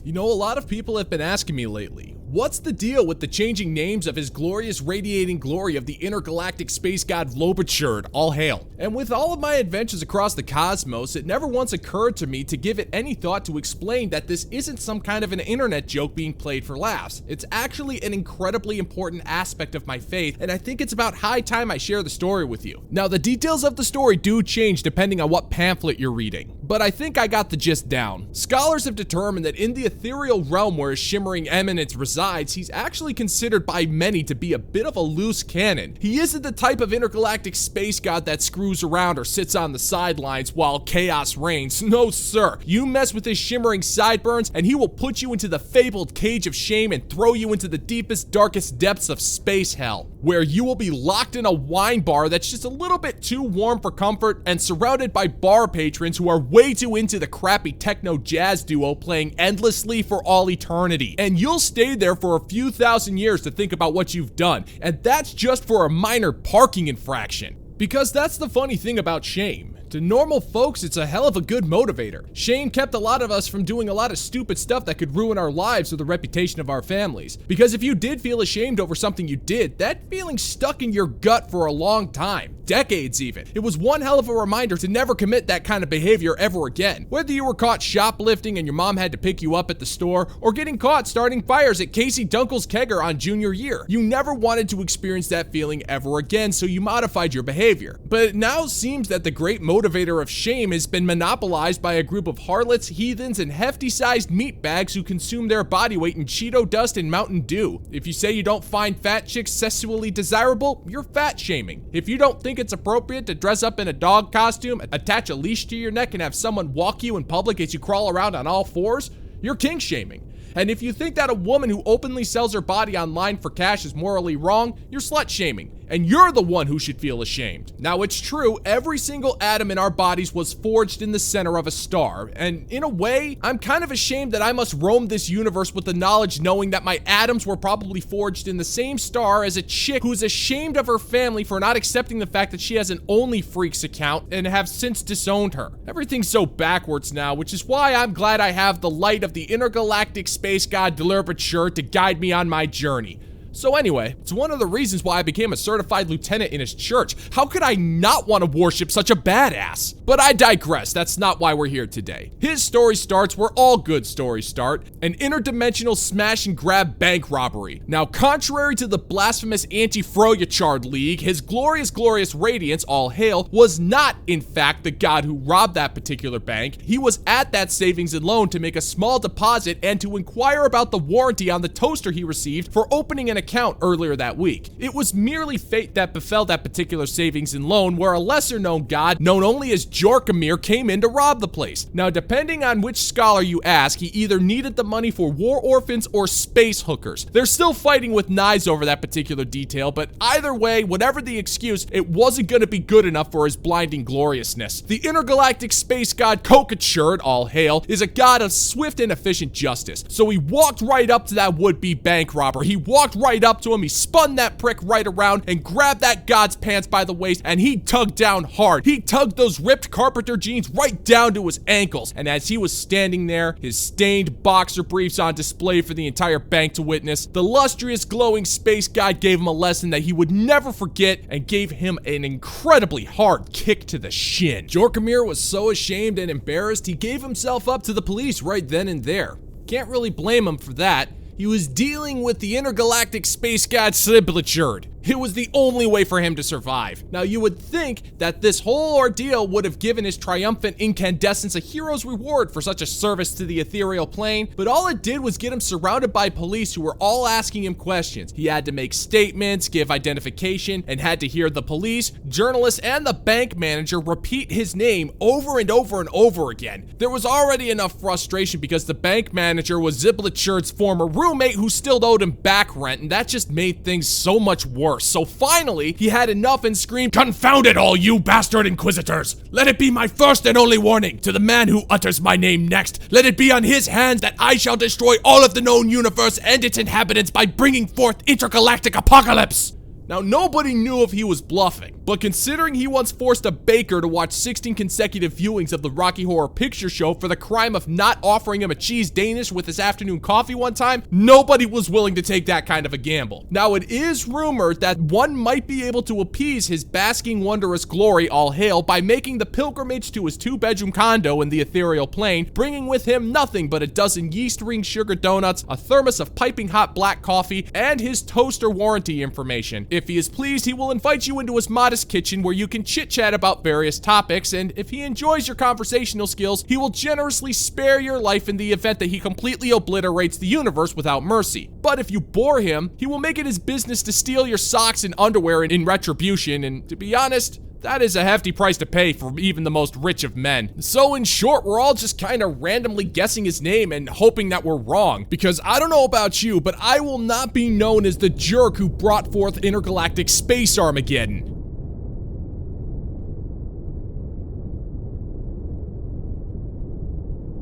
You know, a lot of people have been asking me lately, what's the deal with the changing names of his glorious radiating glory of the intergalactic space god Zoblochord, all hail. And with all of my adventures across the cosmos, it never once occurred to me to give it any thought to explain that this isn't some kind of an internet joke being played for laughs. It's actually an incredibly important aspect of my faith, and I think it's about high time I share the story with you. Now, the details of the story do change depending on what pamphlet you're reading, but I think I got the gist down. Scholars have determined that in the ethereal realm where his shimmering eminence resides, he's actually considered by many to be a bit of a loose cannon. He isn't the type of intergalactic space god that screws around or sits on the sidelines while chaos reigns. No sir, you mess with his shimmering sideburns and he will put you into the fabled cage of shame and throw you into the deepest, darkest depths of space hell, where you will be locked in a wine bar that's just a little bit too warm for comfort and surrounded by bar patrons who are way too into the crappy techno jazz duo playing endlessly for all eternity. And you'll stay there for a few thousand years to think about what you've done, and that's just for a minor parking infraction. Because that's the funny thing about shame. To normal folks, it's a hell of a good motivator. Shame kept a lot of us from doing a lot of stupid stuff that could ruin our lives or the reputation of our families. Because if you did feel ashamed over something you did, that feeling stuck in your gut for a long time. Decades even. It was one hell of a reminder to never commit that kind of behavior ever again. Whether you were caught shoplifting and your mom had to pick you up at the store, or getting caught starting fires at Casey Dunkel's kegger on junior year, you never wanted to experience that feeling ever again, so you modified your behavior. But it now seems that the great motivator of shame has been monopolized by a group of harlots, heathens, and hefty-sized meatbags who consume their body weight in Cheeto dust and Mountain Dew. If you say you don't find fat chicks sexually desirable, you're fat shaming. If you don't think it's appropriate to dress up in a dog costume, attach a leash to your neck, and have someone walk you in public as you crawl around on all fours, you're kink shaming. And if you think that a woman who openly sells her body online for cash is morally wrong, you're slut shaming. And you're the one who should feel ashamed. Now, it's true, every single atom in our bodies was forged in the center of a star, and in a way, I'm kind of ashamed that I must roam this universe with the knowledge knowing that my atoms were probably forged in the same star as a chick who's ashamed of her family for not accepting the fact that she has an OnlyFreaks account and have since disowned her. Everything's so backwards now, which is why I'm glad I have the light of the intergalactic space god Zoblochord to guide me on my journey. So anyway, it's one of the reasons why I became a certified lieutenant in his church. How could I not want to worship such a badass? But I digress, that's not why we're here today. His story starts where all good stories start, an interdimensional smash and grab bank robbery. Now, contrary to the blasphemous anti-Zoblochord League, his glorious radiance, all hail, was not, in fact, the god who robbed that particular bank. He was at that savings and loan to make a small deposit and to inquire about the warranty on the toaster he received for opening an account earlier that week. It was merely fate that befell that particular savings and loan where a lesser known god, known only as Jorkamir, came in to rob the place. Now, depending on which scholar you ask, he either needed the money for war orphans or space hookers. They're still fighting with knives over that particular detail, but either way, whatever the excuse, it wasn't going to be good enough for his blinding gloriousness. The intergalactic space god Zoblochord, all hail, is a god of swift and efficient justice. So he walked right up to that would-be bank robber. He walked right up to him, he spun that prick right around and grabbed that god's pants by the waist, and he tugged down hard. He tugged those ripped carpenter jeans right down to his ankles, and as he was standing there, his stained boxer briefs on display for the entire bank to witness, the lustrous glowing space god gave him a lesson that he would never forget and gave him an incredibly hard kick to the shin. Jorkamir was so ashamed and embarrassed, he gave himself up to the police right then and there. Can't really blame him for that. He was dealing with the intergalactic space god Zoblochord. It was the only way for him to survive. Now, you would think that this whole ordeal would have given his triumphant incandescence a hero's reward for such a service to the ethereal plane, but all it did was get him surrounded by police who were all asking him questions. He had to make statements, give identification, and had to hear the police, journalists, and the bank manager repeat his name over and over and over again. There was already enough frustration because the bank manager was Zoblochord's former roommate who still owed him back rent, and that just made things so much worse. So finally, he had enough and screamed, "Confound it all, you bastard inquisitors! Let it be my first and only warning to the man who utters my name next. Let it be on his hands that I shall destroy all of the known universe and its inhabitants by bringing forth intergalactic apocalypse." Now, nobody knew if he was bluffing, but considering he once forced a baker to watch 16 consecutive viewings of the Rocky Horror Picture Show for the crime of not offering him a cheese Danish with his afternoon coffee one time, nobody was willing to take that kind of a gamble. Now, it is rumored that one might be able to appease his basking wondrous glory, all hail, by making the pilgrimage to his 2-bedroom condo in the ethereal plane, bringing with him nothing but a dozen yeast-ring sugar donuts, a thermos of piping hot black coffee, and his toaster warranty information. If he is pleased, he will invite you into his modest kitchen where you can chit-chat about various topics, and if he enjoys your conversational skills, he will generously spare your life in the event that he completely obliterates the universe without mercy. But if you bore him, he will make it his business to steal your socks and underwear in retribution, and to be honest, that is a hefty price to pay for even the most rich of men. So in short, we're all just kind of randomly guessing his name and hoping that we're wrong. Because I don't know about you, but I will not be known as the jerk who brought forth intergalactic space Armageddon.